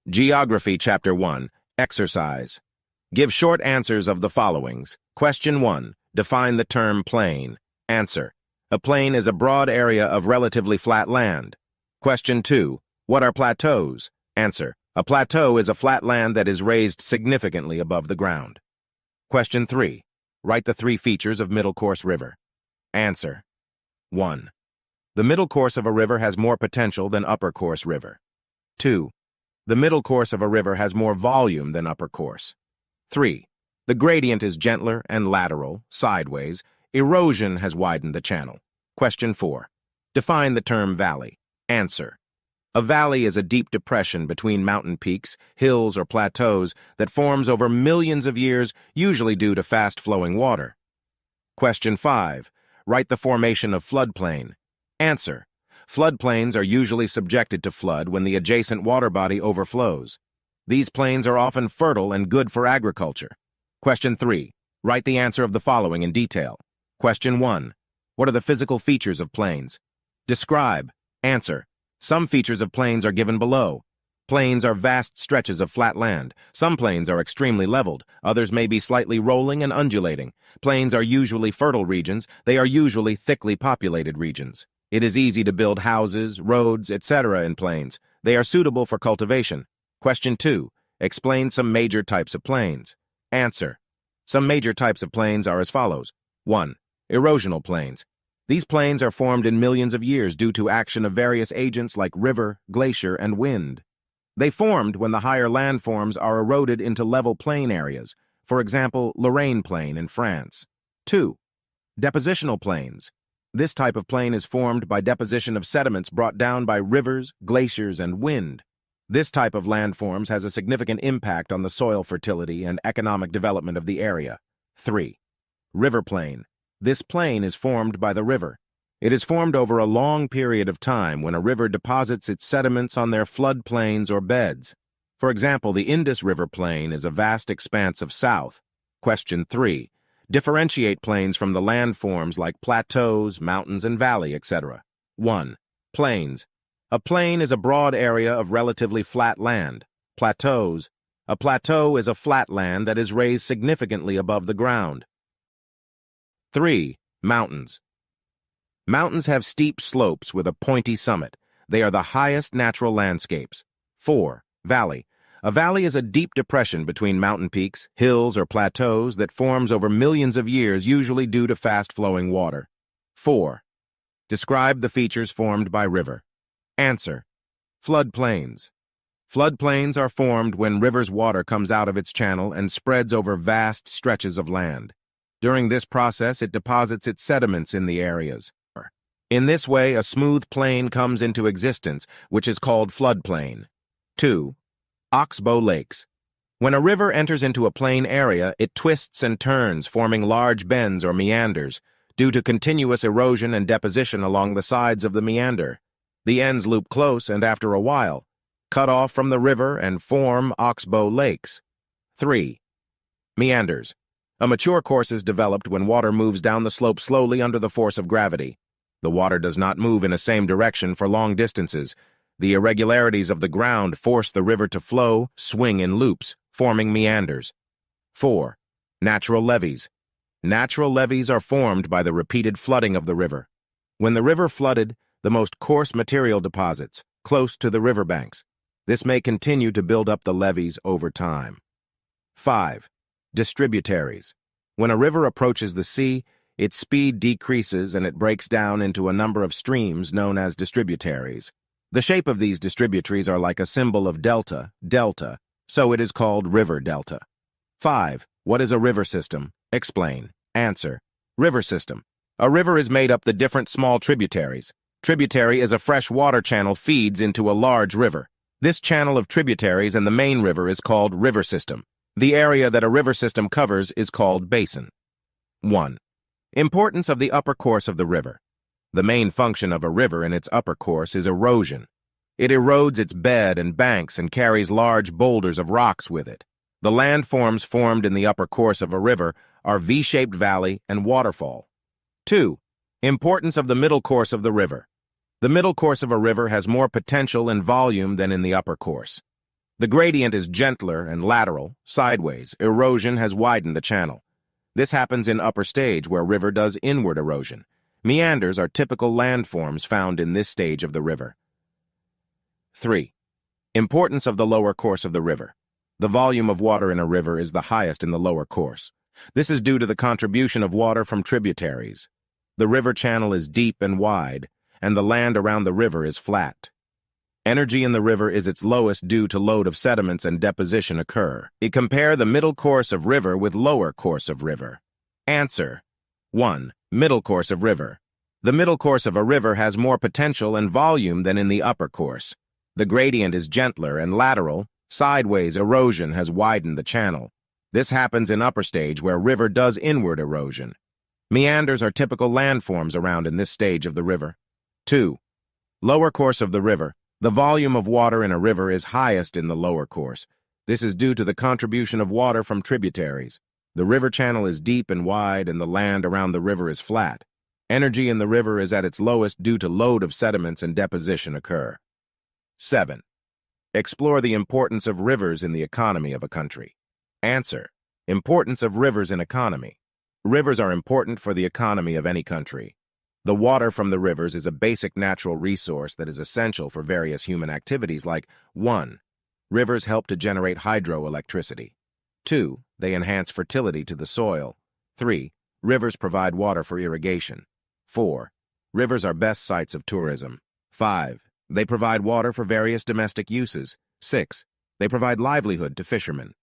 Geography Chapter 1, Exercise. Give short answers of the followings. Question 1. Define the term plain. Answer. A plain is a broad area of relatively flat land. Question 2. What are plateaus? Answer. A plateau is a flat land that is raised significantly above the ground. Question 3. Write the 3 features of middle course river. Answer. 1. The middle course of a river has more potential than upper course river. 2. The middle course of a river has more volume than upper course. 3. The gradient is gentler and lateral, sideways. Erosion has widened the channel. Question 4. Define the term valley. Answer. A valley is a deep depression between mountain peaks, hills, or plateaus that forms over millions of years, usually due to fast-flowing water. Question 5. Write the formation of floodplain. Answer. Floodplains are usually subjected to flood when the adjacent water body overflows. These plains are often fertile and good for agriculture. Question 3. Write the answer of the following in detail. Question 1. What are the physical features of plains? Describe. Answer. Some features of plains are given below. Plains are vast stretches of flat land. Some plains are extremely leveled. Others may be slightly rolling and undulating. Plains are usually fertile regions. They are usually thickly populated regions. It is easy to build houses, roads, etc. in plains. They are suitable for cultivation. Question 2. Explain some major types of plains. Answer. Some major types of plains are as follows. 1. Erosional plains. These plains are formed in millions of years due to action of various agents like river, glacier, and wind. They formed when the higher landforms are eroded into level plain areas, for example, Lorraine Plain in France. 2. Depositional plains. This type of plain is formed by deposition of sediments brought down by rivers, glaciers, and wind. This type of landforms has a significant impact on the soil fertility and economic development of the area. 3. River plain. This plain is formed by the river. It is formed over a long period of time when a river deposits its sediments on their floodplains or beds. For example, the Indus River Plain is a vast expanse of south. Question 3. Differentiate plains from the landforms like plateaus, mountains, and valley, etc. 1. Plains. A plain is a broad area of relatively flat land. Plateaus. A plateau is a flat land that is raised significantly above the ground. 3. Mountains. Mountains have steep slopes with a pointy summit. They are the highest natural landscapes. 4. Valley. A valley is a deep depression between mountain peaks, hills, or plateaus that forms over millions of years, usually due to fast-flowing water. 4. Describe the features formed by river. Answer. Floodplains. Floodplains are formed when river's water comes out of its channel and spreads over vast stretches of land. During this process, it deposits its sediments in the areas. In this way, a smooth plain comes into existence, which is called floodplain. 2. Oxbow lakes. When a river enters into a plain area, it twists and turns, forming large bends or meanders, due to continuous erosion and deposition along the sides of the meander. The ends loop close and, after a while, cut off from the river and form oxbow lakes. 3. Meanders. A mature course is developed when water moves down the slope slowly under the force of gravity. The water does not move in the same direction for long distances. The irregularities of the ground force the river to flow, swing in loops, forming meanders. 4. Natural levees. Natural levees are formed by the repeated flooding of the river. When the river flooded, the most coarse material deposits, close to the riverbanks. This may continue to build up the levees over time. 5. Distributaries. When a river approaches the sea, its speed decreases and it breaks down into a number of streams known as distributaries. The shape of these distributaries are like a symbol of delta, so it is called river delta. 5. What is a river system? Explain. Answer. River system. A river is made up the different small tributaries. Tributary is a fresh water channel feeds into a large river. This channel of tributaries and the main river is called river system. The area that a river system covers is called basin. 1. Importance of the upper course of the river. The main function of a river in its upper course is erosion. It erodes its bed and banks and carries large boulders of rocks with it. The landforms formed in the upper course of a river are V-shaped valley and waterfall. 2. Importance of the middle course of the river. The middle course of a river has more potential and volume than in the upper course. The gradient is gentler and lateral, sideways. Erosion has widened the channel. This happens in upper stage where river does inward erosion. Meanders are typical landforms found in this stage of the river. 3. Importance of the lower course of the river. The volume of water in a river is the highest in the lower course. This is due to the contribution of water from tributaries. The river channel is deep and wide, and the land around the river is flat. Energy in the river is its lowest due to load of sediments and deposition occur. Compare the middle course of river with lower course of river. Answer. 1. Middle course of river. The middle course of a river has more potential and volume than in the upper course. The gradient is gentler and lateral. Sideways erosion has widened the channel. This happens in upper stage where river does inward erosion. Meanders are typical landforms around in this stage of the river. 2. Lower course of the river. The volume of water in a river is highest in the lower course. This is due to the contribution of water from tributaries. The river channel is deep and wide, and the land around the river is flat. Energy in the river is at its lowest due to load of sediments and deposition occur. 7. Explore the importance of rivers in the economy of a country. Answer. Importance of rivers in economy. Rivers are important for the economy of any country. The water from the rivers is a basic natural resource that is essential for various human activities like 1. Rivers help to generate hydroelectricity. 2. They enhance fertility to the soil. 3. Rivers provide water for irrigation. 4. Rivers are best sites of tourism. 5. They provide water for various domestic uses. 6. They provide livelihood to fishermen.